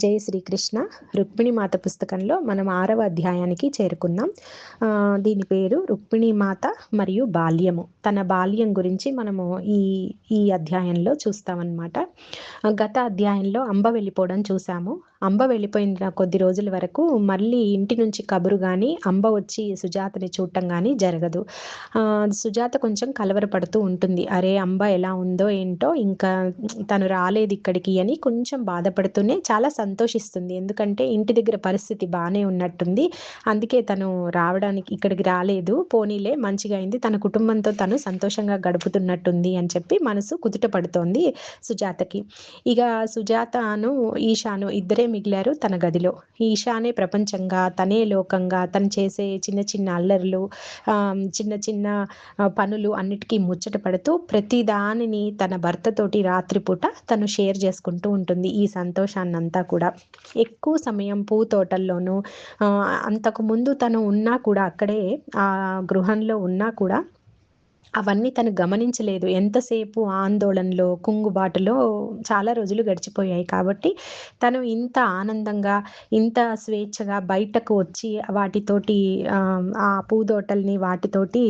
జై శ్రీకృష్ణ. రుక్మిణీమాత పుస్తకంలో మనం 6వ అధ్యాయానికి చేరుకున్నాం. దీని పేరు రుక్మిణీమాత మరియు బాల్యము. తన బాల్యం గురించి మనము ఈ ఈ అధ్యాయంలో చూస్తామన్నమాట. గత అధ్యాయంలో అంబ వెళ్ళిపోవడం చూసాము. అంబ వెళ్ళిపోయిన కొద్ది రోజుల వరకు మళ్ళీ ఇంటి నుంచి కబురు కానీ అంబ వచ్చి సుజాతని చూడటం కానీ జరగదు. సుజాత కొంచెం కలవరపడుతూ ఉంటుంది. అరే, అంబ ఎలా ఉందో ఏంటో, ఇంకా తను రాలేదు ఇక్కడికి అని కొంచెం బాధపడుతూనే చాలా సంతోషిస్తుంది. ఎందుకంటే ఇంటి దగ్గర పరిస్థితి బాగానే ఉన్నట్టుంది, అందుకే తను రావడానికి ఇక్కడికి రాలేదు, పోనీలే మంచిగా అయింది, తన కుటుంబంతో తను సంతోషంగా గడుపుతున్నట్టుంది అని చెప్పి మనసు కుదుట పడుతోంది సుజాతకి. ఇక సుజాతను ఈశాను ఇద్దరే మిగిలారు తన గదిలో. ఈశానే ప్రపంచంగా, తనే లోకంగా, తను చేసే చిన్న చిన్న అల్లర్లు, చిన్న చిన్న పనులు అన్నిటికీ ముచ్చట పడుతూ ప్రతి దానిని తన భర్తతోటి రాత్రిపూట తను షేర్ చేసుకుంటూ ఉంటుంది. ఈ సంతోషాన్నంతా కూడా ఎక్కువ సమయం పూ తోటల్లోనూ, అంతకు ముందు తను ఉన్నా కూడా, అక్కడే ఆ గృహంలో ఉన్నా కూడా అవన్నీ తను గమనించలేదు. ఎంతసేపు ఆందోళనలో, కుంగుబాటులో చాలా రోజులు గడిచిపోయాయి. కాబట్టి తను ఇంత ఆనందంగా, ఇంత స్వేచ్ఛగా బయటకు వచ్చి వాటితోటి, ఆ పూదోటల్ని వాటితోటి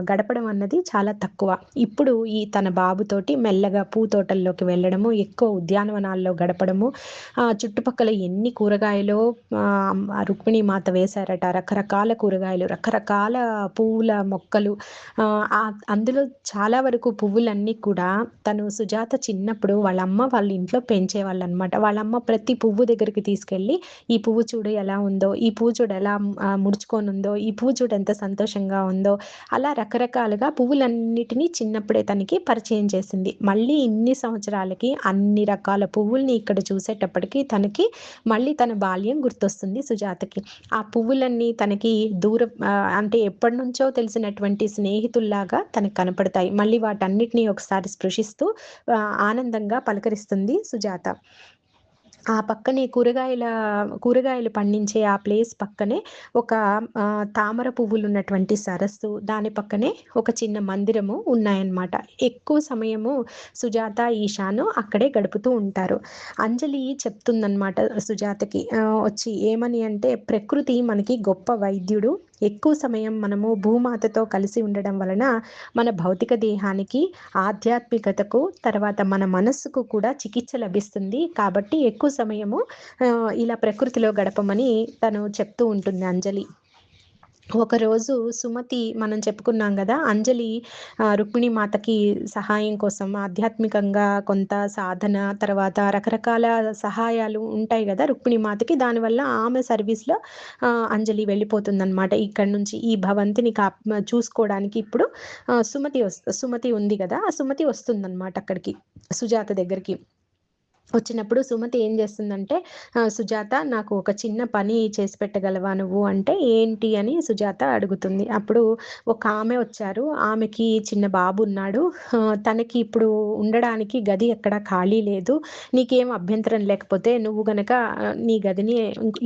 గడపడం అన్నది చాలా తక్కువ. ఇప్పుడు ఈ తన బాబుతోటి మెల్లగా పూతోటల్లోకి వెళ్ళడము, ఎక్కువ ఉద్యానవనాల్లో గడపడము, చుట్టుపక్కల ఎన్ని కూరగాయలో రుక్మిణీమాత వేశారట, రకరకాల కూరగాయలు, రకరకాల పువ్వుల మొక్కలు. అందులో చాలా వరకు పువ్వులన్నీ కూడా తను సుజాత చిన్నప్పుడు వాళ్ళ అమ్మ వాళ్ళ ఇంట్లో పెంచేవాళ్ళు అనమాట. వాళ్ళమ్మ ప్రతి పువ్వు దగ్గరికి తీసుకెళ్ళి, ఈ పువ్వు చూడు ఎలా ఉందో, ఈ పువ్వు చూడు ఎలా ముడుచుకొని ఉందో, ఈ పువ్వు చూడు ఎంత సంతోషంగా ఉందో, అలా రకరకాలుగా పువ్వులన్నిటినీ చిన్నప్పుడే తనకి పరిచయం చేసింది. మళ్ళీ ఇన్ని సంవత్సరాలకి అన్ని రకాల పువ్వుల్ని ఇక్కడ చూసేటప్పటికి తనకి మళ్ళీ తన బాల్యం గుర్తొస్తుంది సుజాతకి. ఆ పువ్వులన్నీ తనకి దూరం, అంటే ఎప్పటి నుంచో తెలిసినటువంటి స్నేహితుల్లాగా తనకు కనపడతాయి. మళ్ళీ వాటన్నిటిని ఒకసారి స్పృశిస్తూ ఆనందంగా పలకరిస్తుంది సుజాత. ఆ పక్కనే కూరగాయలు పండించే ఆ ప్లేస్ పక్కనే ఒక తామర పువ్వులు ఉన్నటువంటి సరస్సు, దాని పక్కనే ఒక చిన్న మందిరము ఉన్నాయన్నమాట. ఎక్కువ సమయము సుజాత, ఈశాను అక్కడే గడుపుతూ ఉంటారు. అంజలి చెప్తుందన్నమాట సుజాతకి, వచ్చి ఏమని అంటే, ప్రకృతి మనకి గొప్ప వైద్యుడు. ఎక్కువ సమయం మనము భూమాతతో కలిసి ఉండడం వలన మన భౌతిక దేహానికి, ఆధ్యాత్మికతకు, తర్వాత మన మనస్సుకు కూడా చికిత్స లభిస్తుంది. కాబట్టి ఎక్కువ సమయము ఇలా ప్రకృతిలో గడపమని తను చెప్తూ ఉంటుంది అంజలి. ఒకరోజు సుమతి, మనం చెప్పుకున్నాం కదా, అంజలి రుక్మిణీమాతకి సహాయం కోసం ఆధ్యాత్మికంగా కొంత సాధన, తర్వాత రకరకాల సహాయాలు ఉంటాయి కదా రుక్మిణీమాతకి. దానివల్ల ఆమె సర్వీస్లో అంజలి వెళ్ళిపోతుందన్నమాట. ఇక్కడ నుంచి ఈ భవంతిని చూసుకోవడానికి ఇప్పుడు సుమతి ఉంది కదా, ఆ సుమతి వస్తుందన్నమాట అక్కడికి, సుజాత దగ్గరికి. వచ్చినప్పుడు సుమతి ఏం చేస్తుందంటే, సుజాత, నాకు ఒక చిన్న పని చేసి పెట్టగలవా నువ్వు అంటే, ఏంటి అని సుజాత అడుగుతుంది. అప్పుడు ఒక ఆమె వచ్చారు, ఆమెకి చిన్న బాబు ఉన్నాడు, తనకి ఇప్పుడు ఉండడానికి గది ఎక్కడ ఖాళీ లేదు, నీకేం అభ్యంతరం లేకపోతే నువ్వు గనక నీ గదిని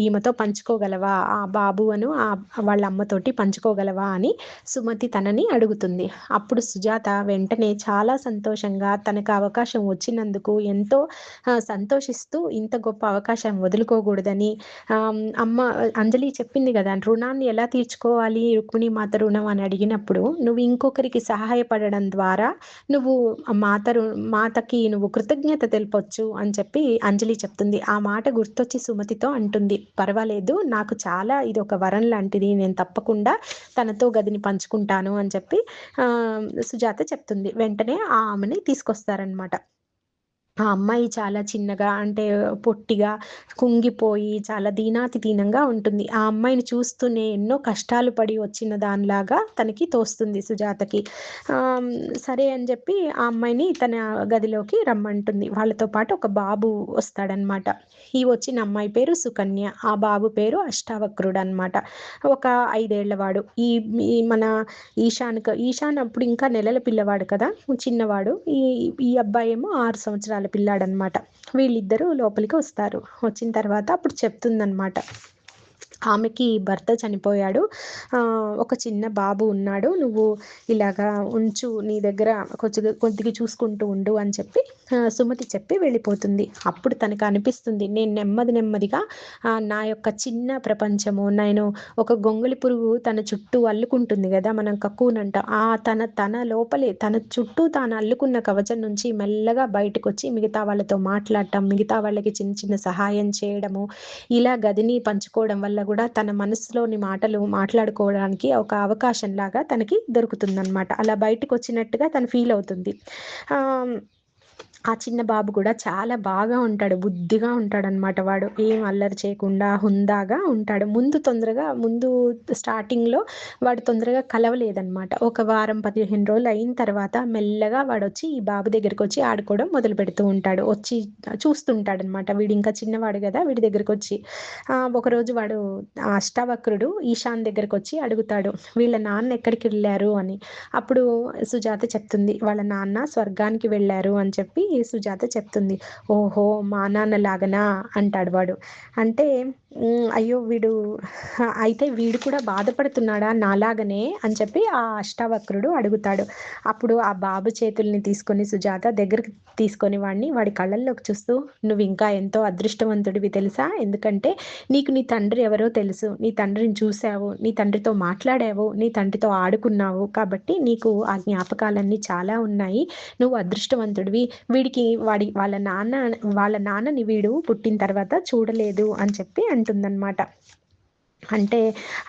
ఈమెతో పంచుకోగలవా, ఆ బాబును వాళ్ళ అమ్మతోటి పంచుకోగలవా అని సుమతి తనని అడుగుతుంది. అప్పుడు సుజాత వెంటనే చాలా సంతోషంగా, తనకు అవకాశం వచ్చినందుకు ఎంతో సంతోషిస్తూ, ఇంత గొప్ప అవకాశం వదులుకోకూడదని, అమ్మ అంజలి చెప్పింది కదా, రుణాన్ని ఎలా తీర్చుకోవాలి రుక్మిణీమాత రుణం అని అడిగినప్పుడు, నువ్వు ఇంకొకరికి సహాయపడడం ద్వారా నువ్వు మాతకి నువ్వు కృతజ్ఞత తెలపొచ్చు అని చెప్పి అంజలి చెప్తుంది. ఆ మాట గుర్తొచ్చి సుమతితో అంటుంది, పర్వాలేదు, నాకు చాలా ఇది ఒక వరం లాంటిది, నేను తప్పకుండా తనతో గదిని పంచుకుంటాను అని చెప్పి సుజాత చెప్తుంది. వెంటనే ఆమెని తీసుకొస్తారనమాట. ఆ అమ్మాయి చాలా చిన్నగా, అంటే పొట్టిగా, కుంగిపోయి చాలా దీనంగా ఉంటుంది. ఆ అమ్మాయిని చూస్తూనే ఎన్నో కష్టాలు పడి వచ్చిన దానిలాగా తనకి తోస్తుంది సుజాతకి. సరే అని చెప్పి ఆ అమ్మాయిని తన గదిలోకి రమ్మంటుంది. వాళ్ళతో పాటు ఒక బాబు వస్తాడనమాట. ఈ వచ్చిన అమ్మాయి పేరు సుకన్య, ఆ బాబు పేరు అష్టావక్రుడు అనమాట. ఒక 5 ఏళ్లవాడు. ఈ మన ఈశాన్ అప్పుడు ఇంకా నెలల పిల్లవాడు కదా, చిన్నవాడు. ఈ అబ్బాయి ఏమో 6 సంవత్సరాల పిల్లాడనమాట. వీళ్ళిద్దరూ లోపలికి వస్తారు. వచ్చిన తర్వాత అప్పుడు చెప్తుందనమాట, ఆమెకి భర్త చనిపోయాడు, ఒక చిన్న బాబు ఉన్నాడు, నువ్వు ఇలాగా ఉంచు, నీ దగ్గర కొద్దిగా చూసుకుంటూ ఉండు అని చెప్పి సుమతి చెప్పి వెళ్ళిపోతుంది. అప్పుడు తనకు అనిపిస్తుంది, నేను నెమ్మదిగా నా యొక్క చిన్న ప్రపంచము, నేను ఒక గొంగళి పురుగు తన చుట్టూ అల్లుకుంటుంది గదా! మనం కకూన్ అంటాం. తన లోపలే తన చుట్టూ తాను అల్లుకున్న కవచం నుంచి మెల్లగా బయటకొచ్చి మిగతా వాళ్ళతో మాట్లాడటం, మిగతా వాళ్ళకి చిన్న చిన్న సహాయం చేయడము, ఇలా గదిని పంచుకోవడం వల్ల గూడా తన మనసులోని మాటలు మాట్లాడుకోవడానికి ఒక అవకాశంలాగా తనకి దొరుకుతుందనమాట. అలా బయటకొచ్చినట్టుగా తను ఫీల్ అవుతుంది. ఆహ్ ఆ చిన్న బాబు కూడా చాలా బాగా ఉంటాడు. బుద్ధిగా ఉంటాడనమాట వాడు. ఏం అల్లరి చేయకుండా హుందాగా ఉంటాడు. ముందు స్టార్టింగ్‌లో వాడు తొందరగా కలవలేదనమాట. ఒక వారం, 15 రోజులు అయిన తర్వాత మెల్లగా వాడొచ్చి ఈ బాబు దగ్గరికొచ్చి ఆడుకోవడం మొదలుపెడుతూ ఉంటాడు. వచ్చి చూస్తుంటాడనమాట. వీడింకా చిన్నవాడు గదా! వీడి దగ్గరకొచ్చి. ఒకరోజు వాడు అష్టావక్రుడు ఈశాన్ దగ్గరకొచ్చి అడుగుతాడు, వీళ్ళ నాన్న ఎక్కడికెళ్లారు అని. అప్పుడు సుజాత చెప్తుంది, వాళ్ళ నాన్న స్వర్గానికి వెళ్లారు అని చెప్పి సుజాత చెప్తుంది. ఓహో! మా నాన్నలాగానా అంటాడు వాడు. అంటే అయ్యో! అయితే వీడు కూడా బాధపడుతున్నాడా నాలాగనే అని చెప్పి ఆ అష్టావక్రుడు అడుగుతాడు. అప్పుడు ఆ బాబు చేతుల్ని తీసుకొని సుజాత దగ్గరికి తీసుకొని వాడి కళ్ళల్లోకి చూస్తూ, నువ్వింకా ఎంతో అదృష్టవంతుడివి తెలుసా? ఎందుకంటే నీకు నీ తండ్రి ఎవరో తెలుసు. నీ తండ్రిని చూసావు. నీ తండ్రితో మాట్లాడావు. నీ తండ్రితో ఆడుకున్నావు. కాబట్టి నీకు ఆ జ్ఞాపకాలన్నీ చాలా ఉన్నాయి. నువ్వు అదృష్టవంతుడివి. వీడికి వాళ్ళ నాన్నని వీడు పుట్టిన తర్వాత చూడలేదు అని చెప్పి అంటుందనమాట. అంటే,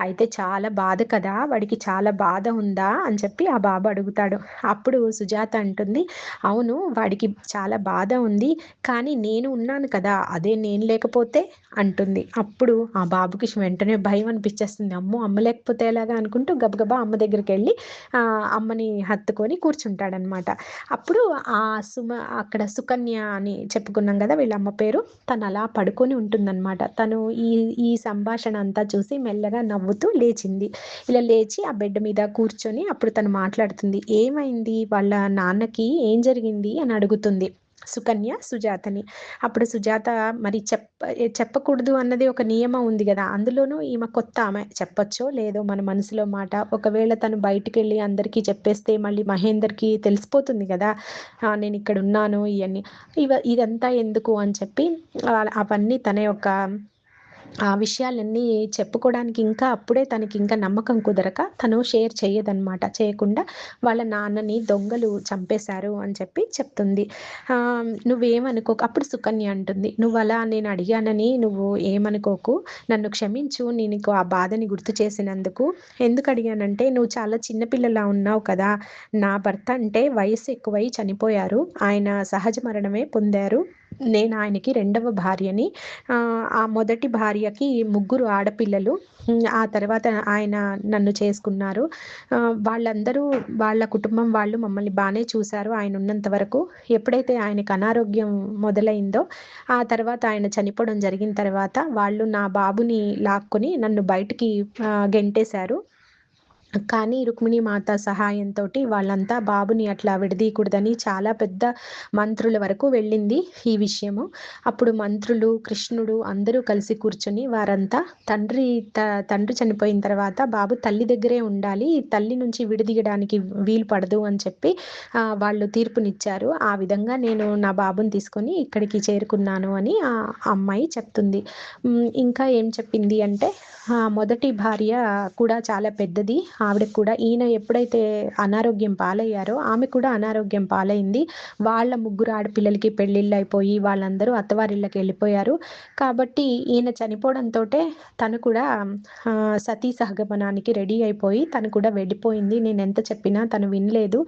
అయితే చాలా బాధ కదా! వాడికి చాలా బాధ ఉందా? అని చెప్పి ఆ బాబు అడుగుతాడు. అప్పుడు సుజాత అంటుంది, అవును వాడికి చాలా బాధ ఉంది. కానీ నేను ఉన్నాను కదా! అదే నేను లేకపోతే అంటుంది. అప్పుడు ఆ బాబుకి వెంటనే భయం అనిపిచ్చేస్తుంది. అమ్మో! అమ్మ లేకపోతే ఎలాగా అనుకుంటూ గబగబా అమ్మ దగ్గరికెళ్ళి అమ్మని హత్తుకొని కూర్చుంటాడనమాట. అప్పుడు ఆ సుమ అక్కడ సుకన్య అని చెప్పుకున్నాం గదా! వీళ్ళ అమ్మ పేరు. తనలా పడుకొని ఉంటుందనమాట. తను ఈ ఈ సంభాషణ అంతా చూసి మెల్లగా నవ్వుతూ లేచింది. ఇలా లేచి ఆ బెడ్ మీద కూర్చొని అప్పుడు తను మాట్లాడుతుంది. ఏమైంది? వాళ్ళ నాన్నకి ఏం జరిగింది? అని అడుగుతుంది. సుకన్య సుజాతని. అప్పుడు సుజాత మరి చెప్పకూడదు అన్నది ఒక నియమం ఉంది గదా! అందులోనూ ఈమె కొత్త ఆమె. చెప్పొచ్చో లేదో మన మనసులో మాట. ఒకవేళ తను బయటికెళ్ళి అందరికీ చెప్పేస్తే మళ్ళీ మహేందర్‌కి తెలిసిపోతుంది గదా! నేనిక్కడున్నాను ఇయన్నీ. ఇదంతా ఎందుకు అని చెప్పి అవన్నీ తన యొక్క ఆ విషయాలన్నీ చెప్పుకోవడానికి అప్పుడే తనకింకా నమ్మకం కుదరక తను షేర్ చెయ్యదనమాట. చేయకుండా వాళ్ళ నాన్నని దొంగలు చంపేశారు అని చెప్పి చెప్తుంది. నువ్వేమనుకోకు అప్పుడు సుకన్య అంటుంది, "నువ్వలా నేను అడిగానని నువ్వు ఏమనుకోకు. నన్ను క్షమించు. నేను నీకు ఆ బాధని గుర్తు చేసినందుకు. ఎందుకడిగానంటే నువ్వు చాలా చిన్న పిల్లలా ఉన్నావు కదా! నా భర్త అంటే వయస్సు ఎక్కువై చనిపోయారు. ఆయన సహజ మరణమే పొందారు. నేను ఆయనకి రెండవ భార్యని. ఆ మొదటి భార్యకి ముగ్గురు ఆడపిల్లలు. ఆ తర్వాత ఆయన నన్ను చేసుకున్నారు. వాళ్ళందరూ వాళ్ళ కుటుంబం వాళ్ళు మమ్మల్ని బానే చూసారు ఆయనున్నంత వరకు. ఎప్పుడైతే ఆయనకి అనారోగ్యం మొదలైందో, ఆ తర్వాత ఆయన చనిపోవడం జరిగిన తర్వాత వాళ్ళు నా బాబుని లాక్కొని నన్ను బయటికి గెంటేశారు. కానీ రుక్మిణి మాత సహాయంతోటి వాళ్ళంతా బాబుని అట్లా విడదీయకూడదని చాలా పెద్ద మంత్రుల వరకు వెళ్ళింది ఈ విషయము. అప్పుడు మంత్రులు, కృష్ణుడు అందరూ కలిసి కూర్చొని వారంతా తండ్రి తండ్రి చనిపోయిన తర్వాత బాబు తల్లి దగ్గరే ఉండాలి. తల్లి నుంచి విడదీయడానికి వీలు పడదు అని చెప్పి వాళ్ళు తీర్పునిచ్చారు. ఆ విధంగా నేను నా బాబుని తీసుకొని ఇక్కడికి చేరుకున్నాను అని ఆ అమ్మాయి చెప్తుంది. ఇంకా ఏం చెప్పింది అంటే మొదటి భార్య కూడా చాలా పెద్దది. ఆవిడకి కూడా ఈయన ఎప్పుడైతే అనారోగ్యం పాలయ్యారో ఆమె కూడా అనారోగ్యం పాలైంది. వాళ్ళ ముగ్గురు ఆడపిల్లలకి పెళ్ళిళ్ళయిపోయి వాళ్ళందరూ అత్తవారిళ్ళకెళ్ళిపోయారు. కాబట్టి ఈయన చనిపోవడంతోటే తను కూడా సతీ సహగమనానికి రెడీ అయిపోయి తను కూడా వెళ్ళిపోయింది. నేనెంత చెప్పినా తను వినలేదు.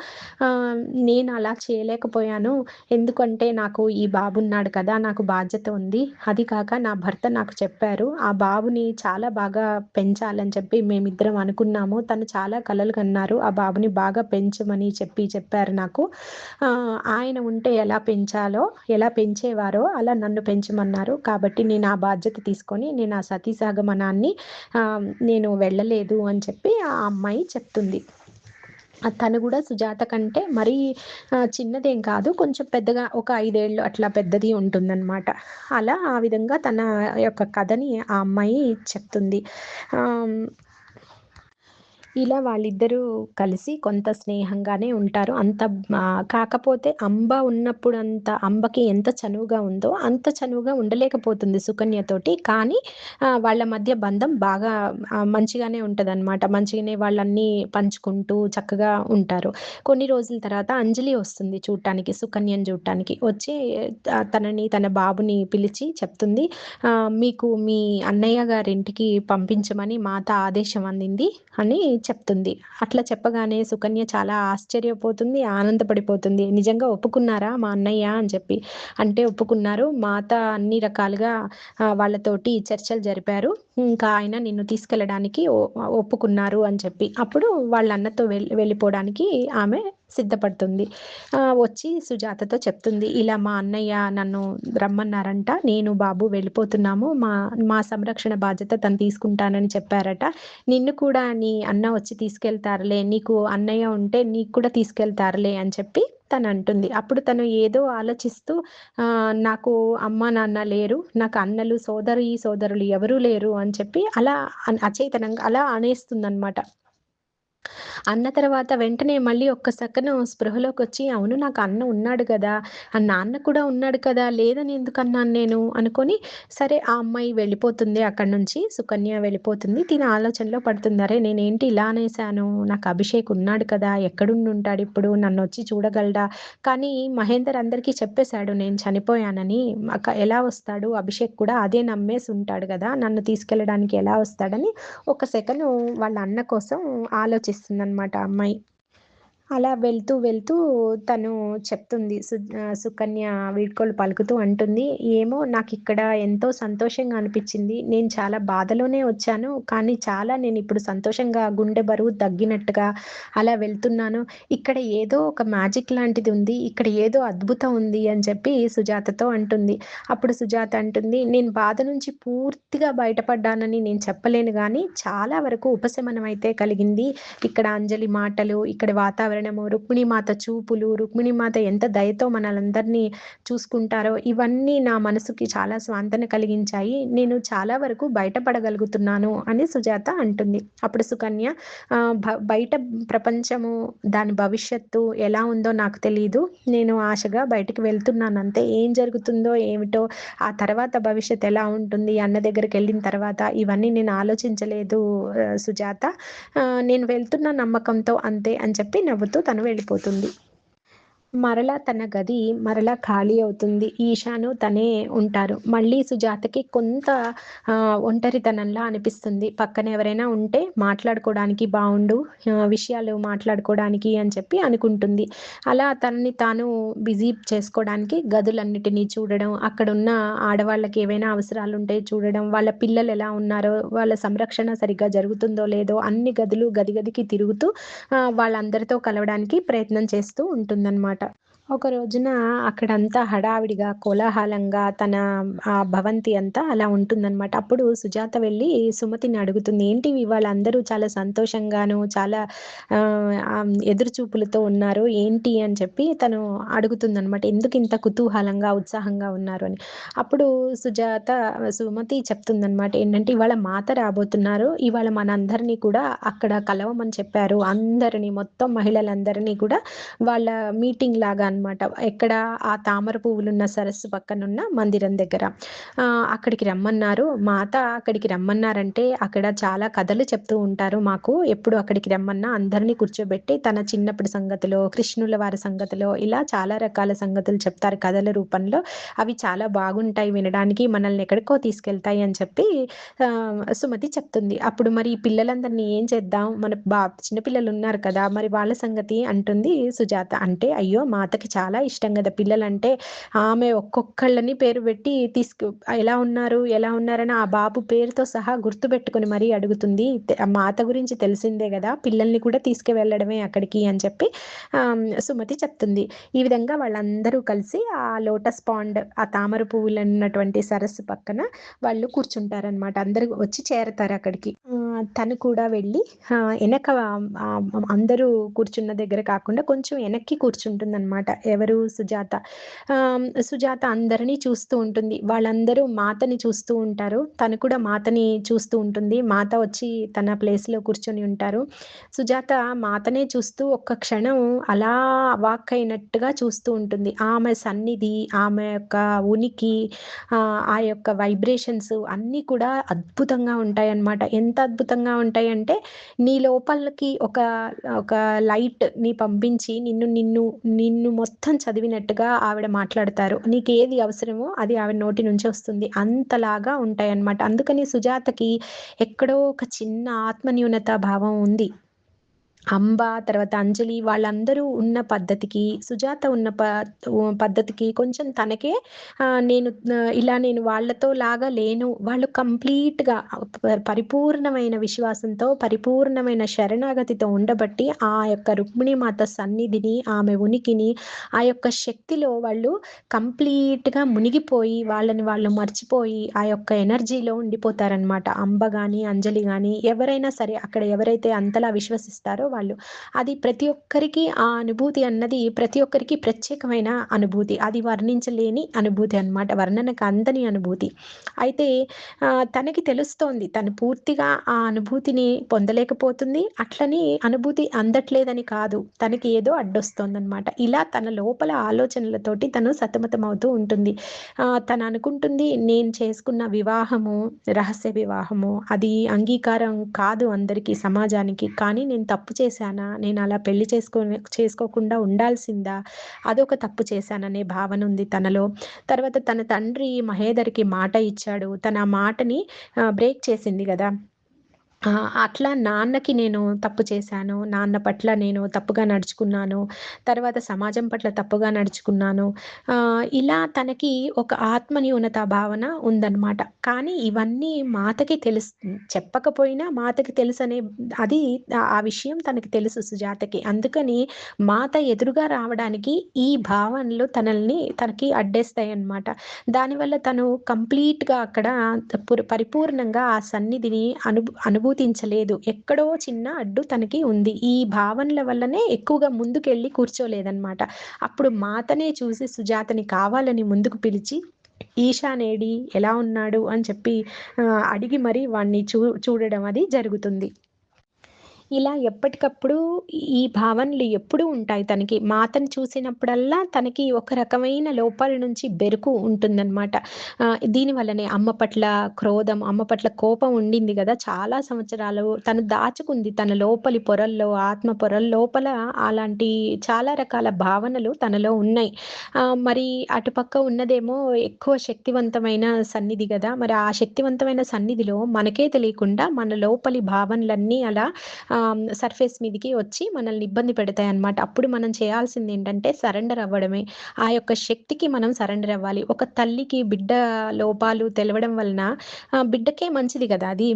నేను అలా చేయలేకపోయాను. ఎందుకంటే నాకు ఈ బాబున్నాడు కదా! నాకు బాధ్యత ఉంది. అది కాక నా భర్త నాకు చెప్పారు. ఆ బాబుని చాలా బాగా పెంచాలని చెప్పి మేమిద్దరం అనుకున్నాము. తను చాలా కలలు కన్నారు. ఆ బాబుని బాగా పెంచమని చెప్పారు నాకు. ఆయన ఉంటే ఎలా పెంచేవారో అలా నన్ను పెంచమన్నారు. కాబట్టి నేను ఆ బాధ్యత తీసుకొని నేను ఆ సతీ సహగమనాన్ని నేను వెళ్ళలేదు అని చెప్పి ఆ అమ్మాయి చెప్తుంది. తను గూడా సుజాత కంటే మరీ చిన్నదేం కాదు. కొంచెం పెద్దగా ఒక 5 ఏళ్ళు అట్లా పెద్దది ఉంటుందనమాట. అలా ఆ విధంగా తన యొక్క కథని ఆ అమ్మాయి చెప్తుంది. ఆహ్ ఇలా వాళ్ళిద్దరూ కలిసి కొంత స్నేహంగానే ఉంటారు. కాకపోతే అంబకి ఎంత చనువుగా ఉందో, అంత చనువుగా ఉండలేకపోతుంది సుకన్యతోటి. కానీ వాళ్ళ మధ్య బంధం బాగా మంచిగానే ఉంటదనమాట. మంచిగానే వాళ్ళన్నీ పంచుకుంటూ చక్కగా ఉంటారు. కొన్ని రోజుల తర్వాత అంజలి వస్తుంది చూడటానికి, సుకన్యని చూడటానికి. వచ్చి తన బాబుని పిలిచి చెప్తుంది, "మీకు మీ అన్నయ్య గారింటికి పంపించమని మాత ఆదేశం అందింది" అని చెప్తుంది. అట్లా చెప్పగానే సుకన్య చాలా ఆశ్చర్యపోతుంది, ఆనందపడిపోతుంది. నిజంగా ఒప్పుకున్నారా మా అన్నయ్య అని చెప్పి. అంటే ఒప్పుకున్నారు. మాత అన్ని రకాలుగా వాళ్ళతోటి చర్చలు జరిపారు. ఇంకా ఆయన నిన్ను తీసుకెళ్ళడానికి ఒప్పుకున్నారు అని చెప్పి. అప్పుడు వాళ్ళ అన్నతో వెళ్ళిపోవడానికి ఆమె సిద్ధపడుతుంది. వచ్చి సుజాతతో చెప్తుంది, "ఇలా మా అన్నయ్య నన్ను రమ్మన్నారంట. నేను, బాబు వెళ్ళిపోతున్నాము. మా మా సంరక్షణ బాధ్యత తను తీసుకుంటానని చెప్పారట. నిన్ను కూడా నీ అన్న వచ్చి తీసుకెళ్తారులే. నీకు అన్నయ్య ఉంటే నీకు కూడా తీసుకెళ్తారులే" అని చెప్పి తనంటుంది. అప్పుడు తను ఏదో ఆలోచిస్తూ నాకు అమ్మ, నాన్న లేరు. నాకు అన్నలు, సోదరులు ఎవరూ లేరు అని చెప్పి అలా అచేతనంగా అలా అనేస్తుందనమాట. అన్న తర్వాత వెంటనే మళ్ళీ ఒక్క సెకను స్పృహలోకొచ్చి, అవును నాకు అన్న ఉన్నాడు గదా! నాన్న కూడా ఉన్నాడు కదా! లేదని ఎందుకన్నాను నేను అనుకోని, సరే ఆ అమ్మాయి వెళ్ళిపోతుంది అక్కడి నుంచి. సుకన్య వెళ్ళిపోతుంది. తిను ఆలోచనలో పడుతుంది. అరే! నేనేంటి ఇలా అనేసాను. నాకు అభిషేక్ ఉన్నాడు కదా! ఎక్కడుండుంటాడిప్పుడు? నన్నొచ్చి చూడగలడా? కానీ మహేందర్ అందరికీ చెప్పేసాడు నేను చనిపోయానని. ఎలా వస్తాడు? అభిషేక్ కూడా అదే నమ్మేసి ఉంటాడు గదా! నన్ను తీసుకెళ్ళడానికి ఎలా వస్తాడని ఒక సెకను వాళ్ళ అన్న కోసం ఆలోచిస్తుందనమాట ఆ అమ్మాయి. అలా వెళ్తూ తను చెప్తుంది. సుకన్య వీడ్కోలు పలుకుతూ అంటుంది, "ఏమో నాకిక్కడ ఎంతో సంతోషంగా అనిపిచ్చింది. నేను చాలా బాధలోనే వచ్చాను. కానీ చాలా నేనిప్పుడు సంతోషంగా గుండె బరువు తగ్గినట్టుగా అలా వెళ్తున్నాను. ఇక్కడ ఏదో ఒక మ్యాజిక్ లాంటిది ఉంది. ఇక్కడ ఏదో అద్భుతం ఉంది" అని చెప్పి సుజాతతో అంటుంది. అప్పుడు సుజాత అంటుంది, "నేను బాధ నుంచి పూర్తిగా బయటపడ్డానని నేను చెప్పలేను గానీ, చాలా వరకు ఉపశమనం అయితే కలిగింది. ఇక్కడ అంజలి మాటలు, ఇక్కడ వాతావరణము, రుక్మిణీమాత చూపులు, రుక్మిణీమాత ఎంత దయతో మనలందరినీ చూసుకుంటారో, ఇవన్నీ నా మనసుకి చాలా స్వాంతన కలిగించాయి. నేను చాలా వరకు బయటపడగలుగుతున్నాను" అని సుజాత అంటుంది. అప్పుడు సుకన్య బయట ప్రపంచము, దాని భవిష్యత్తు ఎలా ఉందో నాకు తెలీదు. నేను ఆశగా బయటికి వెళ్తున్నానంతే. ఏం జరుగుతుందో ఏమిటో, ఆ తర్వాత భవిష్యత్తు ఎలా ఉంటుంది అన్న దగ్గరికెళ్ళిన తర్వాత ఇవన్నీ నేను ఆలోచించలేదు సుజాత. నేను వెళ్తున్న నమ్మకంతో అంతే అని చెప్పి నవ్వుతూ తను వెళ్ళిపోతుంది. మరలా ఖాళీ అవుతుంది. ఈషాను తనే ఉంటారు. మళ్ళీ సుజాతకి కొంత ఒంటరితనంలా అనిపిస్తుంది. పక్కన ఎవరైనా ఉంటే మాట్లాడుకోవడానికి బావుండు, విషయాలు మాట్లాడుకోవడానికి అని చెప్పి అనుకుంటుంది. అలా తనని తాను బిజీ చేసుకోవడానికి గదులన్నిటిని చూడడం, అక్కడున్న ఆడవాళ్ళకి ఏవైనా అవసరాలుంటే చూడడం, వాళ్ళ పిల్లలెలా ఉన్నారో, వాళ్ళ సంరక్షణ సరిగ్గా జరుగుతుందో లేదో అన్ని గదికి తిరుగుతూ వాళ్ళందరితో కలవడానికి ప్రయత్నం చేస్తూ ఉంటుందన్నమాట. ఒక రోజున అక్కడంతా హడావిడిగా, కోలాహలంగా భవంతి అంతా అలా ఉంటుందనమాట. అప్పుడు సుజాత వెళ్ళి సుమతిని అడుగుతుంది. "ఏంటి ఇవాళ అందరూ చాలా సంతోషంగాను, చాలా ఎదురు చూపులతో ఉన్నారు. ఏంటి?" అని చెప్పి తను అడుగుతుందనమాట. ఎందుకింత కుతూహలంగా, ఉత్సాహంగా ఉన్నారు అని. అప్పుడు సుమతి చెప్తుందనమాట. ఏంటంటే, "ఇవాళ మాత రాబోతున్నారు. ఇవాళ మనందరిని కూడా అక్కడ కలవమని చెప్పారు. అందరిని, మొత్తం మహిళలందరినీ కూడా వాళ్ళ మీటింగ్ లాగా అన్నమాట. ఎక్కడ ఆ తామర పువ్వులున్న సరస్సు పక్కనున్న మందిరం దగ్గర. అక్కడికి రమ్మన్నారు. మాత అక్కడికి రమ్మన్నారంటే అక్కడ చాలా కథలు చెప్తూ ఉంటారు మాకు. ఎప్పుడు అక్కడికి రమ్మన్నా అందరిని కూర్చోబెట్టి తన చిన్నప్పటి సంగతులో, కృష్ణుల వారి సంగతిలో ఇలా చాలా రకాల సంగతులు చెప్తారు కథల రూపంలో. అవి చాలా బాగుంటాయి వినడానికి. మనల్ని ఎక్కడికో తీసుకెళ్తాయి అని చెప్పి సుమతి చెప్తుంది. అప్పుడు మరి ఈ పిల్లలందరిని ఏం చేద్దాం? మన చిన్న పిల్లలున్నారు కదా! మరి వాళ్ళ సంగతి అంటుంది సుజాత. అంటే అయ్యో! మా అత్తకి చాలా ఇష్టం గదా పిల్లలంటే. ఆమె ఒక్కొక్కళ్ళని పేరు పెట్టి ఎలా ఉన్నారు? ఎలా ఉన్నారని ఆ బాబు పేరుతో సహా గుర్తుపెట్టుకొని మరీ అడుగుతుంది. మా అత్త గురించి తెలిసిందే గదా! పిల్లల్ని కూడా తీసుకువెళ్ళడమే అక్కడికి అని చెప్పి సుమతి చెప్తుంది. ఈ విధంగా వాళ్ళందరూ కలిసి ఆ లోటస్ పాండ్, ఆ తామర పువ్వులున్నటువంటి సరస్సు పక్కన వాళ్ళు కూర్చుంటారనమాట. అందరూ వచ్చి చేరతారక్కడికి. తను కూడా వెళ్ళి ఎనక అందరూ కూర్చున్న దగ్గర కాకుండా కొంచెం వెనక్కి కూర్చుంటుందనమాట. ఎవరు? సుజాత. సుజాత అందరిని చూస్తూ ఉంటుంది. వాళ్ళందరూ మాతని చూస్తూ ఉంటారు. తను కూడా మాతని చూస్తూ ఉంటుంది. మాత వచ్చి తన ప్లేస్‌లో కూర్చొని ఉంటారు. సుజాత మాతనే చూస్తూ ఒక్క క్షణం అలా అవాక్కయినట్టుగా చూస్తూ ఉంటుంది. ఆమె సన్నిధి, ఆమె యొక్క ఉనికి, ఆ యొక్క వైబ్రేషన్స్ అన్నీ కూడా అద్భుతంగా ఉంటాయన్నమాట. ఎంత అద్భుతంగా ఉంటాయంటే, నీ లోపలికి ఒక లైట్‌ని పంపించి నిన్ను మొత్తం చదివినట్టుగా ఆవిడ మాట్లాడతారు. నీకేది అవసరమో అది ఆవిడ నోటి నుంచి వస్తుంది. అంతలాగా ఉంటాయన్నమాట. అందుకని సుజాతకి ఎక్కడో ఒక చిన్న ఆత్మన్యూనతా భావం ఉంది. అంబ, తర్వాత అంజలి వాళ్ళందరూ ఉన్న పద్ధతికి, సుజాత ఉన్న పద్ధతికి కొంచెం తనకే నేను వాళ్ళతో లాగా లేను. వాళ్ళు కంప్లీట్‌గా పరిపూర్ణమైన విశ్వాసంతో, పరిపూర్ణమైన శరణాగతితో ఉండబట్టి, ఆ యొక్క రుక్మిణీమాత సన్నిధిని, ఆమె ఉనికిని, ఆ యొక్క శక్తిలో వాళ్ళు కంప్లీట్‌గా మునిగిపోయి, వాళ్ళని వాళ్ళు మర్చిపోయి, ఆ యొక్క ఎనర్జీలో ఉండిపోతారనమాట. అంబ గాని, అంజలి గాని ఎవరైనా సరే అక్కడ ఎవరైతే అంతలా విశ్వసిస్తారో వాళ్ళు. అది ప్రతి ఒక్కరికి ఆ అనుభూతి అన్నది ప్రతి ఒక్కరికి ప్రత్యేకమైన అనుభూతి. అది వర్ణించలేని అనుభూతి అన్నమాట. వర్ణనకు అందని అనుభూతి. అయితే తనకి తెలుస్తోంది. తను పూర్తిగా ఆ అనుభూతిని పొందలేకపోతుంది. అట్లని అనుభూతి అందట్లేదని కాదు. తనకి ఏదో అడ్డొస్తోందన్నమాట. ఇలా తన లోపల ఆలోచనలతోటి తను సతమతమవుతూ ఉంటుంది. తను అనుకుంటుంది నేను చేసుకున్న వివాహము, రహస్య వివాహము అది అంగీకారం కాదు అందరికీ సమాజానికి. కానీ నేను తప్పు చేశానా? నేనలా పెళ్లి చేసుకోకుండా ఉండాల్సిందా? అదొక తప్పు చేశాననే భావన ఉంది తనలో. తర్వాత తన తండ్రి మహేదర్‌కి మాట ఇచ్చాడు. తను ఆ మాటని బ్రేక్ చేసింది గదా! అట్లా నాన్నకి నేను తప్పు చేశాను. నాన్న పట్ల నేను తప్పుగా నడుచుకున్నాను. తర్వాత సమాజం పట్ల తప్పుగా నడుచుకున్నాను. ఇలా తనకి ఒక ఆత్మన్యూనతా భావన ఉందన్నమాట. కానీ ఇవన్నీ మాతకి చెప్పకపోయినా మాతకి తెలుసనే అది ఆ విషయం తనకి తెలుసు సుజాతకి. అందుకని మాత ఎదురుగా రావడానికి ఈ భావనలు తనకి అడ్డేస్తాయన్నమాట. దానివల్ల తను కంప్లీట్‌గా అక్కడ పరిపూర్ణంగా ఆ సన్నిధిని అనుభూతించలేదు. ఎక్కడో చిన్న అడ్డు తనకి ఉంది. ఈ భావనల వల్లనే ఎక్కువగా ముందుకెళ్ళి కూర్చోలేదనమాట. అప్పుడు మాతనే చూసి సుజాతని కావాలని ముందుకు పిలిచి, "ఈశానేడి? ఎలా ఉన్నాడు?" అని చెప్పి అడిగి మరి వాడిని చూడడం అది జరుగుతుంది. ఇలా ఎప్పటికప్పుడు ఈ భావనలు ఎప్పుడూ ఉంటాయి తనకి. మాతను చూసినప్పుడల్లా తనకి ఒక రకమైన లోపాల నుంచి బెరుకు ఉంటుందనమాట. దీనివల్లనే అమ్మ పట్ల క్రోధం, అమ్మ పట్ల కోపం ఉండింది గదా! చాలా సంవత్సరాలు తను దాచుకుంది. తన లోపలి పొరల్లో, ఆత్మ పొరల లోపల అలాంటి చాలా రకాల భావనలు తనలో ఉన్నాయి. మరి అటుపక్క ఉన్నదేమో ఎక్కువ శక్తివంతమైన సన్నిధి గదా! మరి ఆ శక్తివంతమైన సన్నిధిలో మనకే తెలియకుండా మన లోపలి భావనలన్నీ అలా సర్ఫేస్ మీదకి వచ్చి మనల్ని ఇబ్బంది పెడతాయన్నమాట. అప్పుడు మనం చేయాల్సిందేంటంటే సరెండర్ అవ్వడమే. ఆ యొక్క శక్తికి మనం సరెండర్ అవ్వాలి. ఒక తల్లికి బిడ్డ లోపాలు తెలవడం వలన బిడ్డకే మంచిది గదా! అది.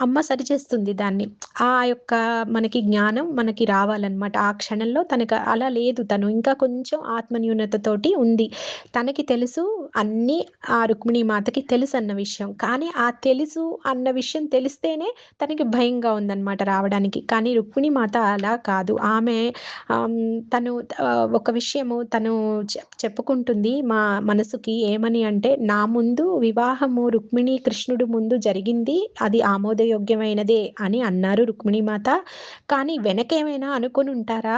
అమ్మ సరిచేస్తుంది దాన్ని. ఆ యొక్క మనకి జ్ఞానం మనకి రావాలన్నమాట. ఆ క్షణంలో తనకు అలా లేదు. తను ఇంకా కొంచెం ఆత్మన్యూనతతోటి ఉంది. తనకి తెలుసు అన్నీ ఆ రుక్మిణీ మాతకి తెలుసన్న విషయం. కానీ ఆ తెలుసు అన్న విషయం తెలిస్తేనే తనకి భయంగా ఉందన్నమాట రావడానికి. కానీ రుక్మిణీ మాత అలా కాదు. ఆమె తను ఒక విషయము తను చెప్పుకుంటుంది మా మనసుకి ఏమని అంటే, "నా ముందు వివాహము రుక్మిణి, కృష్ణుడు ముందు జరిగింది. అది ఆమోదయోగ్యమైనదే" అని అన్నారు రుక్మిణీ మాత. కానీ వెనకేమైనా అనుకోనుంటారా?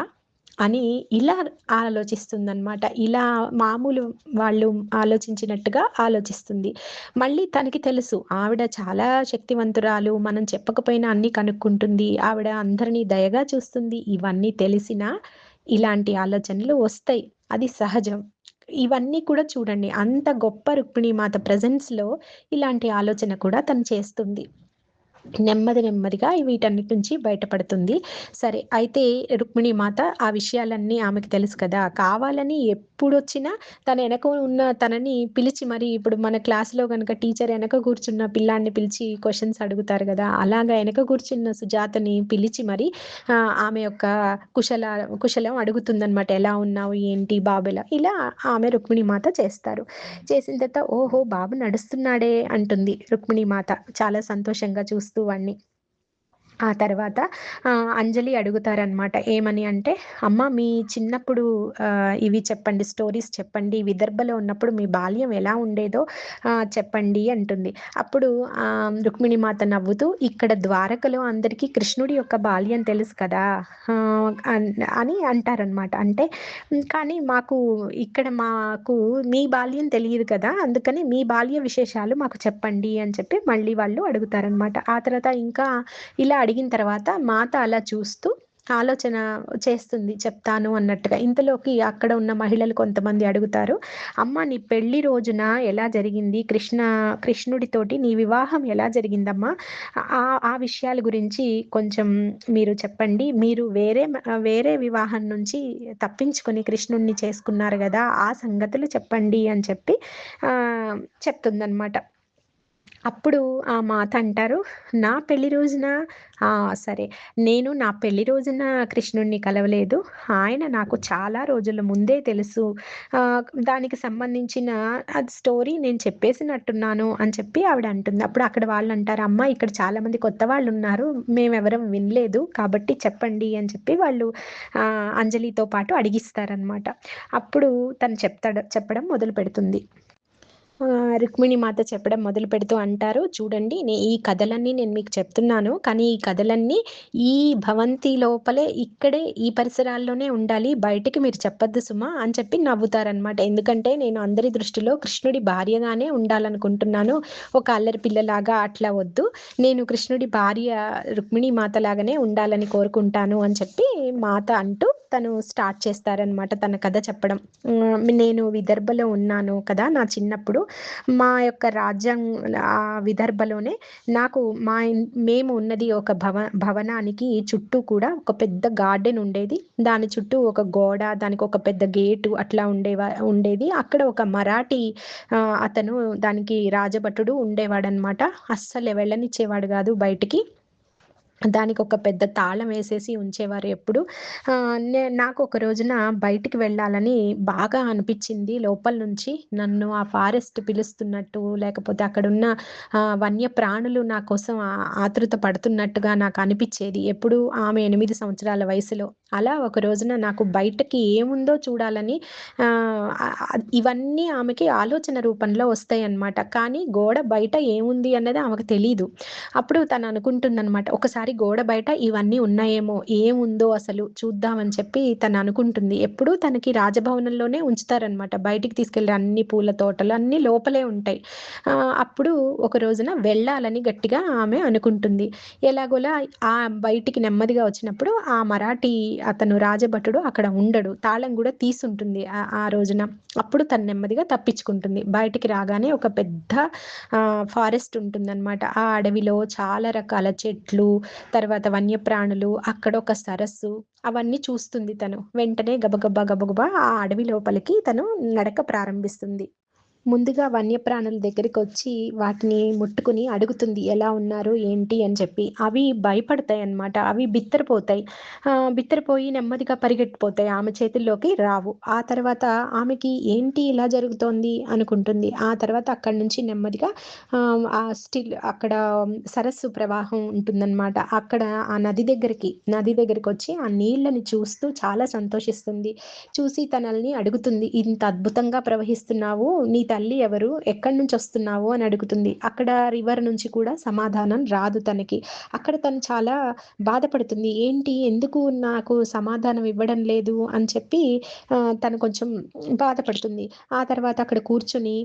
అని ఇలా ఆలోచిస్తుందన్నమాట. ఇలా మామూలు వాళ్ళు ఆలోచించినట్టుగా ఆలోచిస్తుంది. మళ్ళీ తనకి తెలుసు ఆవిడ చాలా శక్తివంతురాలు. మనం చెప్పకపోయినా అన్నీ కనుక్కుంటుంది. ఆవిడ అందరిని దయగా చూస్తుంది. ఇవన్నీ తెలిసినా ఇలాంటి ఆలోచనలు వస్తాయి. అది సహజం. ఇవన్నీ కూడా చూడండి. అంత గొప్ప రుక్మిణీమాత ప్రెజెన్స్‌లో ఇలాంటి ఆలోచన కూడా తను చేస్తుంది. నెమ్మదిగా వీటన్నిటి నుంచి బయటపడుతుంది. సరే అయితే రుక్మిణి మాత ఆ విషయాలన్నీ ఆమెకు తెలుసు కదా! కావాలని ఎప్పుడొచ్చినా తన ఎనక ఉన్న తనని పిలిచి మరి ఇప్పుడు మన క్లాస్‌లో గనక టీచర్ ఎనక కూర్చున్న పిల్లాడిని పిలిచి క్వెషన్స్ అడుగుతారు గదా! అలాగా ఎనక కూర్చున్న సుజాతని పిలిచి మరి ఆమె యొక్క కుశలం అడుగుతుందనమాట. ఎలా ఉన్నావు? ఏంటి? బాబెలా? ఇలా ఆమె రుక్మిణి మాత చేస్తారు. చేసిన తర్వాత ఓహో! బాబు నడుస్తున్నాడే అంటుంది రుక్మిణి మాత చాలా సంతోషంగా చూస్తూ వాడిని. ఆ తర్వాత అంజలి అడుగుతారనమాట. ఏమని అంటే, "అమ్మ మీ చిన్నప్పుడు ఇవి చెప్పండి, స్టోరీస్ చెప్పండి. విదర్భలో ఉన్నప్పుడు మీ బాల్యం ఎలా ఉండేదో చెప్పండి" అంటుంది. అప్పుడు రుక్మిణీమాత నవ్వుతూ, "ఇక్కడ ద్వారకలో అందరికీ కృష్ణుడి యొక్క బాల్యం తెలుసు కదా!" ఆహ్, అన్ అని అంటారనమాట. అంటే కానీ మాకు మీ బాల్యం తెలియదు కదా! అందుకని మీ బాల్య విశేషాలు మాకు చెప్పండి అని చెప్పి మళ్ళీ వాళ్ళు అడుగుతారనమాట. ఆ తర్వాత ఇంకా ఇలా అడిగిన తర్వాత మాత అలా చూస్తూ ఆలోచన చేస్తుంది చెప్తాను అన్నట్టుగా. ఇంతలోకి అక్కడ ఉన్న మహిళలు కొంతమంది అడుగుతారు, "అమ్మ నీ పెళ్లి రోజున ఎలా జరిగింది? కృష్ణుడితోటి నీ వివాహం ఎలా జరిగిందమ్మా? ఆ విషయాల గురించి కొంచెం మీరు చెప్పండి. మీరు వేరే వివాహం నుంచి తప్పించుకొని కృష్ణుడిని చేసుకున్నారు గదా! ఆ సంగతులు చెప్పండి" అని చెప్పి చెప్తుందనమాట. అప్పుడు ఆ మాత అంటారు, "నా పెళ్లి రోజున సరే. నేను నా పెళ్లి రోజున కృష్ణుడిని కలవలేదు. ఆయన నాకు చాలా రోజుల ముందే తెలుసు. దానికి సంబంధించిన స్టోరీ నేను చెప్పేసినట్టున్నాను" అని చెప్పి ఆవిడ అంటుంది. అప్పుడు అక్కడ వాళ్ళంటారు, "అమ్మ ఇక్కడ చాలా మంది కొత్త వాళ్ళున్నారు. మేమెవరం వినలేదు. కాబట్టి చెప్పండి" అని చెప్పి వాళ్ళు అంజలితో పాటు అడిగిస్తారనమాట. అప్పుడు తను చెప్పడం మొదలుపెడుతుంది. రుక్మిణి మాత చెప్పడం మొదలుపెడుతూ అంటారు, "చూడండి ఈ కథలన్నీ నేను మీకు చెప్తున్నాను. కానీ ఈ కథలన్నీ ఈ భవంతి లోపలే ఇక్కడే ఈ పరిసరాల్లోనే ఉండాలి. బయటికి మీరు చెప్పొద్దు సుమా" అని చెప్పి నవ్వుతారనమాట. ఎందుకంటే నేను అందరి దృష్టిలో కృష్ణుడి భార్యగానే ఉండాలనుకుంటున్నాను. ఒక అల్లరి పిల్లలాగా అట్లా వద్దు. నేను కృష్ణుడి భార్య రుక్మిణి మాత లాగానే ఉండాలని కోరుకుంటాను అని చెప్పి మాత అంటూ తను స్టార్ట్ చేస్తారనమాట తన కథ చెప్పడం. నేను విదర్భలో ఉన్నాను కదా! నా చిన్నప్పుడు. మా యొక్క విదర్భలోనే నాకు మేము ఉన్నది ఒక భవనానికి చుట్టూ కూడా ఒక పెద్ద గార్డెన్ ఉండేది. దాని చుట్టూ ఒక గోడ, దానికి ఒక పెద్ద గేటు అట్లా ఉండేది. అక్కడ ఒక మరాఠీ అతను దానికి రాజభటుడు ఉండేవాడనమాట. అస్సలు వెళ్ళనిచ్చేవాడు గాదు బయటికి. దానికొక పెద్ద తాళం వేసేసి ఉంచేవారు ఎప్పుడు. నాకు ఒక రోజున బయటికి వెళ్ళాలని బాగా అనిపిచ్చింది. లోపల నుంచి నన్ను ఆ ఫారెస్ట్ పిలుస్తున్నట్టు, లేకపోతే అక్కడున్న వన్యప్రాణులు నా కోసం ఆతృత పడుతున్నట్టుగా నాకు అనిపిచ్చేది. ఎప్పుడు ఆమె 8 సంవత్సరాల వయసులో. అలా ఒక రోజున నాకు బయటకి ఏముందో చూడాలని ఇవన్నీ ఆమెకి ఆలోచన రూపంలో వస్తాయన్నమాట. కానీ గోడ బయట ఏముంది అన్నది ఆమెకు తెలీదు. అప్పుడు తను అనుకుంటుందనమాట. ఒకసారి గోడ బయట ఇవన్నీ ఉన్నాయేమో, ఏముందో అసలు చూద్దామని చెప్పి తను అనుకుంటుంది. ఎప్పుడూ తనకి రాజభవనంలోనే ఉంచుతారనమాట. బయటికి తీసుకెళ్ళి అన్ని పూల తోటలు అన్నీ లోపలే ఉంటాయి. అప్పుడు ఒక రోజున వెళ్ళాలని గట్టిగా ఆమె అనుకుంటుంది. ఎలాగోలా బయటికి నెమ్మదిగా వచ్చినప్పుడు ఆ మరాఠీ అతను రాజభటుడు అక్కడ ఉండడు. తాళం గూడా తీసుంటుంది ఆ రోజున. అప్పుడు తను నెమ్మదిగా తప్పించుకుంటుంది. బయటికి రాగానే ఒక పెద్ద ఫారెస్ట్ ఉంటుందన్నమాట. ఆ అడవిలో చాలా రకాల చెట్లు, తర్వాత వన్యప్రాణులు, అక్కడ ఒక సరస్సు అవన్నీ చూస్తుంది తను. వెంటనే గబగబా, గబగబా ఆ అడవి లోపలికి తను నడక ప్రారంభిస్తుంది. ముందుగా వన్యప్రాణుల దగ్గరికొచ్చి వాటిని ముట్టుకొని అడుగుతుంది. ఎలా ఉన్నారు? ఏంటి? అని చెప్పి. అవి భయపడతాయన్నమాట. అవి బిత్తరపోతాయి. బిత్తరపోయి నెమ్మదిగా పరిగెట్టిపోతాయి. ఆమె చేతుల్లోకి రావు. ఆ తర్వాత ఆమెకి ఏంటి ఇలా జరుగుతోంది అనుకుంటుంది. ఆ తర్వాత అక్కడి నుంచి నెమ్మదిగా అక్కడ సరస్సు ప్రవాహం ఉంటుందన్నమాట. అక్కడ ఆ నది దగ్గరికొచ్చి ఆ నీళ్ళని చూస్తూ చాలా సంతోషిస్తుంది. చూసి తనల్ని అడుగుతుంది. "ఇంత అద్భుతంగా ప్రవహిస్తున్నావు. నీ తల్లి ఎవరు? ఎక్కడి నుంచొస్తున్నావు?" అని అడుగుతుంది. అక్కడ రివర్ నుంచి కూడా సమాధానం రాదు తనకి. అక్కడ తను చాలా బాధపడుతుంది. ఏంటి? ఎందుకు నాకు సమాధానం ఇవ్వడం లేదు అని చెప్పి తను కొంచెం బాధపడుతుంది. ఆ తర్వాత అక్కడ కూర్చొని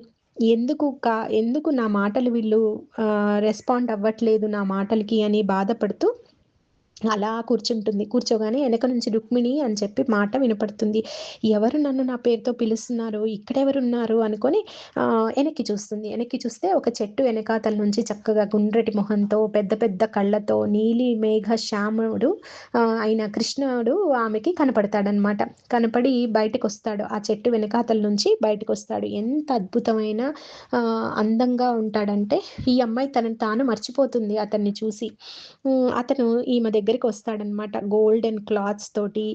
ఎందుకు నా మాటలు వీళ్ళు రెస్పాండ్ అవ్వట్లేదు నా మాటలకి అని బాధపడుతూ అలా కూర్చుంటుంది. కూర్చోగానే ఎనక నుంచి రుక్మిణి అని చెప్పి మాట వినపడుతుంది. ఎవరు నన్ను నా పేరుతో పిలుస్తున్నారు? ఇక్కడెవరున్నారు? అనుకోని ఎనక్కి చూస్తుంది. ఎనక్కి చూస్తే ఒక చెట్టు వెనకాతల నుంచి చక్కగా గుండ్రటి మొహంతో, పెద్ద పెద్ద కళ్ళతో, నీలి మేఘ శ్యాముడు అయిన కృష్ణుడు ఆమెకి కనపడతాడనమాట. కనపడి బయటకొస్తాడు. ఆ చెట్టు వెనకాతల నుంచి బయటకొస్తాడు. ఎంత అద్భుతమైన అందంగా ఉంటాడంటే, ఈ అమ్మాయి తనని తాను మర్చిపోతుంది అతన్ని చూసి. అతను ఈమె దగ్గరికొస్తాడనమాట. గోల్డెన్ క్లాత్స్ తోటి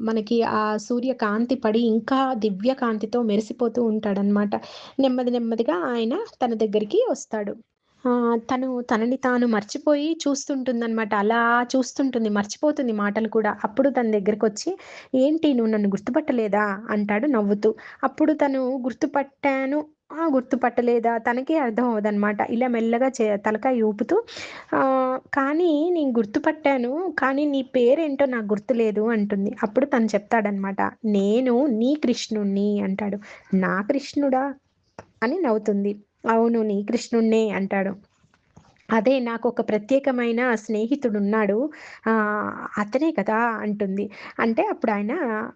మనకి ఆ సూర్యకాంతి పడి ఇంకా దివ్య కాంతితో మెరిసిపోతూ ఉంటాడనమాట. నెమ్మదిగా ఆయన తన దగ్గరికి వస్తాడు. తను తనని తాను మర్చిపోయి చూస్తుంటుందనమాట. అలా చూస్తుంటుంది. మర్చిపోతుంది మాటలు కూడా. అప్పుడు తన దగ్గరకొచ్చి, "ఏంటి నువ్వు నన్ను గుర్తుపట్టలేదా?" అంటాడు నవ్వుతూ. అప్పుడు తను గుర్తుపట్టాను, గుర్తుపట్టలేదా తనకే అర్థం అవ్వదనమాట. ఇలా మెల్లగా తలకాయ ఊపుతూ కానీ నేను గుర్తుపట్టాను. కానీ నీ పేరేంటో నాకు గుర్తులేదు అంటుంది. అప్పుడు తను చెప్తాడనమాట. "నేను నీ కృష్ణుడిని" అంటాడు. "నా కృష్ణుడా?" అని నవ్వుతుంది. "అవును. నీ కృష్ణుడినే" అంటాడు. "అదే నాకొక ప్రత్యేకమైన స్నేహితుడున్నాడు. అతనే కదా!" అంటుంది. అంటే అప్పుడాయన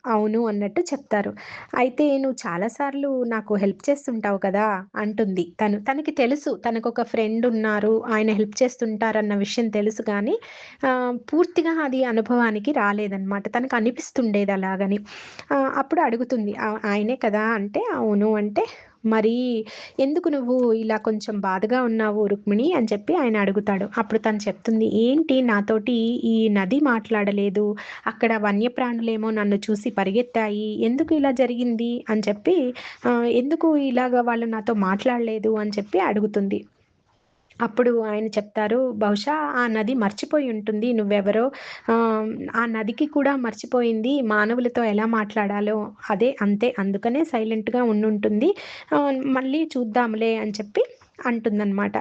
అవును అన్నట్టు చెప్తారు. "అయితే నువ్వు చాలా సార్లు నాకు హెల్ప్ చేస్తుంటావు కదా!" అంటుంది తను. తనకి తెలుసు తనకొక ఫ్రెండున్నారు. ఆయన హెల్ప్ చేస్తుంటారన్న విషయం తెలుసు గానీ, పూర్తిగా అది అనుభవానికి రాలేదనమాట. తనకనిపిస్తుండేది అలాగని. అప్పుడు అడుగుతుంది. ఆయనే కదా!" అంటే, "అవును" అంటే, "మరి ఎందుకు నువ్వు ఇలా కొంచెం బాధగా ఉన్నావు రుక్మిణి" అని చెప్పి ఆయన అడుగుతాడు. అప్పుడు తను చెప్తుంది, "ఏంటి నాతోటి ఈ నది మాట్లాడలేదు. అక్కడ వన్యప్రాణులేమో నన్ను చూసి పరిగెత్తాయి. ఎందుకు ఇలా జరిగింది?" అని చెప్పి ఎందుకు ఇలాగ వాళ్ళు నాతో మాట్లాడలేదు అని చెప్పి అడుగుతుంది. అప్పుడు ఆయన చెప్తారు, "బహుశా ఆ నది మర్చిపోయి ఉంటుంది నువ్వెవరో. ఆహ్, ఆ నదికి కూడా మర్చిపోయింది మానవులతో ఎలా మాట్లాడాలో. అంతే. అందుకనే సైలెంట్‌గా ఉండుంటుంది. మళ్ళీ చూద్దాంలే" అని చెప్పి అంటుందనమాట.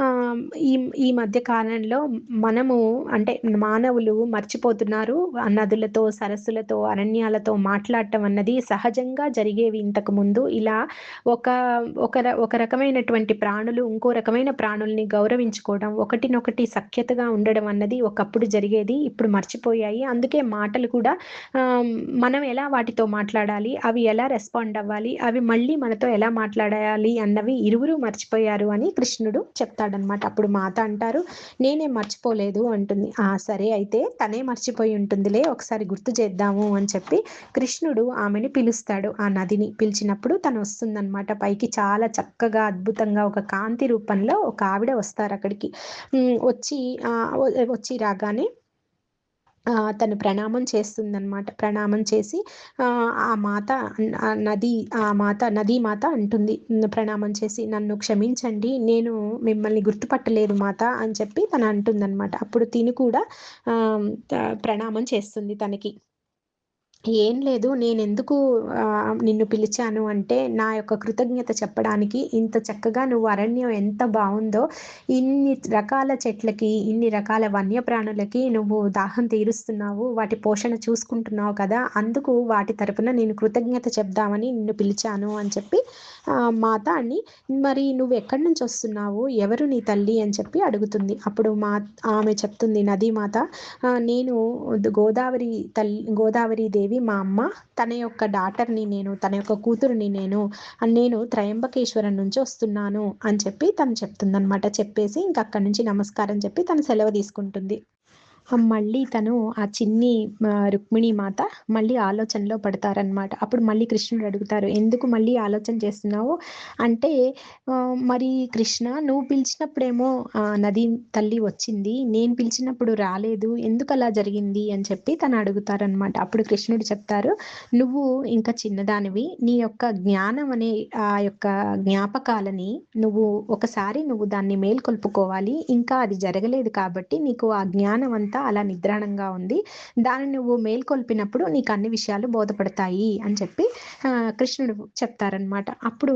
ఆహ్, ఈ ఈ మధ్య కాలంలో మనము అంటే మానవులు మర్చిపోతున్నారు. ఆ నదులతో, సరస్సులతో, అరణ్యాలతో మాట్లాడటం అన్నది సహజంగా జరిగేవి ఇంతకుముందు. ఇలా ఒక ఒక రకమైనటువంటి ప్రాణులు ఇంకో రకమైన ప్రాణుల్ని గౌరవించుకోవడం, ఒకటినొకటి సఖ్యతగా ఉండడం అన్నది ఒకప్పుడు జరిగేది. ఇప్పుడు మర్చిపోయాయి. అందుకే మాటలు కూడా ఆహ్, మనం ఎలా వాటితో మాట్లాడాలి, అవి ఎలా రెస్పాండ్ అవ్వాలి, అవి మళ్ళీ మనతో ఎలా మాట్లాడాలి అన్నవి ఇరువురు మర్చిపోయారు అని కృష్ణుడు చెప్తాడనమాట. అప్పుడు మాత అంటారు, "నేనేం మర్చిపోలేదు" అంటుంది. "ఆ! సరే అయితే తనే మర్చిపోయి ఉంటుందిలే ఒకసారి గుర్తు చేద్దాము" అని చెప్పి కృష్ణుడు ఆమెని పిలుస్తాడు. ఆ నదిని. పిలిచినప్పుడు తనొస్తుందనమాట పైకి. చాలా చక్కగా అద్భుతంగా ఒక కాంతి రూపంలో ఒక ఆవిడ వస్తారక్కడికి. వచ్చి వచ్చి రాగానే తను ప్రణామం చేస్తుందనమాట. ప్రణామం చేసి ఆ మాత ఆ మాత నదీ మాత అంటుంది. ప్రణామం చేసి, "నన్ను క్షమించండి. నేను మిమ్మల్ని గుర్తుపట్టలేదు మాత" అని చెప్పి తను అంటుందనమాట. అప్పుడు తిను కూడా ఆహ్, ప్రణామం చేస్తుంది తనకి. "ఏం లేదు. నేనెందుకు నిన్ను పిలిచాను అంటే, నా యొక్క కృతజ్ఞత చెప్పడానికి. ఇంత చక్కగా నువ్వు అరణ్యం ఎంత బావుందో, ఇన్ని రకాల చెట్లకి, ఇన్ని రకాల వన్యప్రాణులకి నువ్వు దాహం తీరుస్తున్నావు. వాటి పోషణ చూసుకుంటున్నావు కదా! అందుకు వాటి తరపున నేను కృతజ్ఞత చెప్దామని నిన్ను పిలిచాను" అని చెప్పి మాత అని, "మరి నువ్వెక్కడి నుంచొస్తున్నావు? ఎవరు నీ తల్లి?" అని చెప్పి అడుగుతుంది. అప్పుడు ఆమె చెప్తుంది నదీమాత, "నేను గోదావరి దేవి మా అమ్మ. తన యొక్క డాటర్‌ని నేను. తన యొక్క కూతురిని నేను. నేను త్రయంబకేశ్వరం నుంచి వస్తున్నాను" అని చెప్పి తను చెప్తుందనమాట. చెప్పేసి ఇంక అక్కడి నుంచి నమస్కారం చెప్పి తను సెలవు తీసుకుంటుంది. మళ్ళీ తను ఆ చిన్ని రుక్మిణీ మాత మళ్ళీ ఆలోచనలో పడతారనమాట. అప్పుడు మళ్ళీ కృష్ణుడు అడుగుతారు, "ఎందుకు మళ్ళీ ఆలోచన చేస్తున్నావు?" అంటే "మరి కృష్ణ నువ్వు పిలిచినప్పుడేమో నది తల్లి వచ్చింది. నేను పిలిచినప్పుడు రాలేదు. ఎందుకలా జరిగింది?" అని చెప్పి తను అడుగుతారనమాట. అప్పుడు కృష్ణుడు చెప్తారు, "నువ్వు ఇంకా చిన్నదానివి. నీ యొక్క జ్ఞానం అనే ఆ యొక్క జ్ఞాపకాలని నువ్వు దాన్ని మేల్కొల్పుకోవాలి. ఇంకా అది జరగలేదు కాబట్టి నీకు ఆ జ్ఞానం అంతా అలా నిద్రాణంగా ఉంది. దాన్ని నువ్వు మేల్కొల్పినప్పుడు నీకు అన్ని విషయాలు బోధపడతాయి" అని చెప్పి కృష్ణుడు చెప్తారనమాట. అప్పుడు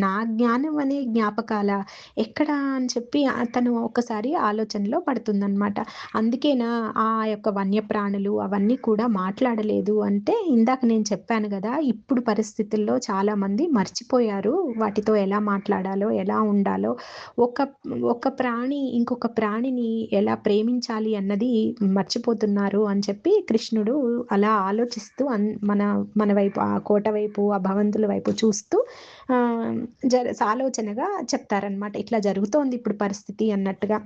నా జ్ఞానం అనే జ్ఞాపకాలా? ఎక్కడా? అని చెప్పి తను ఒక్కసారి ఆలోచనలో పడుతుందనమాట. అందుకేనా ఆ యొక్క వన్యప్రాణులు అవన్నీ కూడా మాట్లాడలేదు అంటే, ఇందాక నేను చెప్పాను గదా! ఇప్పుడు పరిస్థితుల్లో చాలామంది మర్చిపోయారు. వాటితో ఎలా మాట్లాడాలో, ఎలా ఉండాలో, ఒక ఒక ప్రాణి ఇంకొక ప్రాణిని ఎలా ప్రేమించాలి అన్నది మర్చిపోతున్నారు అని చెప్పి కృష్ణుడు అలా ఆలోచిస్తూ మన మన వైపు ఆ కోట వైపు, ఆ భవంతుల వైపు చూస్తూ ఆహ్, సాలోచనగా చెప్తారనమాట. ఇట్లా జరుగుతోంది ఇప్పుడు పరిస్థితి అన్నట్టుగా.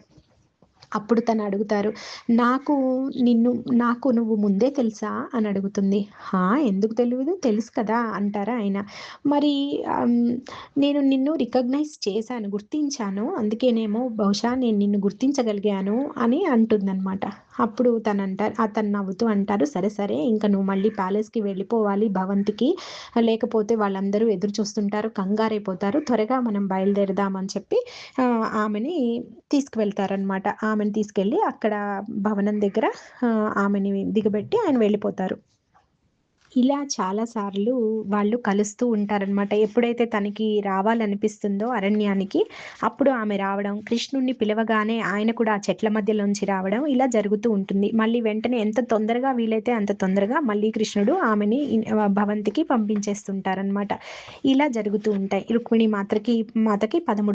అప్పుడు తనడుగుతారు, "నాకు నాకు నువ్వు ముందే తెలుసా?" అని అడుగుతుంది. "హా! ఎందుకు తెలీదు? తెలుసు కదా!" అంటారాయన. "మరి నేను నిన్ను రికగ్నైజ్ చేశాను, గుర్తించాను. అందుకేనేమో బహుశా నేను నిన్ను గుర్తించగలిగాను" అని అంటుందనమాట. అప్పుడు అతను నవ్వుతూ అంటారు, "సరే, సరే, ఇంక నువ్వు మళ్ళీ ప్యాలెస్‌కి వెళ్ళిపోవాలి భవంతికి. లేకపోతే వాళ్ళందరూ ఎదురు చూస్తుంటారు, కంగారైపోతారు. త్వరగా మనం బయలుదేరదాం" అని చెప్పి ఆమెని తీసుకువెళ్తారనమాట. ఆమెను తీసుకెళ్ళి అక్కడ భవనం దగ్గర ఆమెని దిగబెట్టి ఆయన వెళ్ళిపోతారు. ఇలా చాలా సార్లు వాళ్ళు కలుస్తూ ఉంటారనమాట. ఎప్పుడైతే తనకి రావాలనిపిస్తుందో అరణ్యానికి, అప్పుడు ఆమె రావడం, కృష్ణుడిని పిలవగానే ఆయన కూడా ఆ చెట్ల మధ్యలోంచి రావడం, ఇలా జరుగుతూ ఉంటుంది. మళ్ళీ వెంటనే ఎంత తొందరగా వీలైతే అంత తొందరగా మళ్ళీ కృష్ణుడు ఆమెని భవంతికి పంపించేస్తుంటారనమాట. ఇలా జరుగుతూ ఉంటాయి. రుక్మిణి మాతకి 13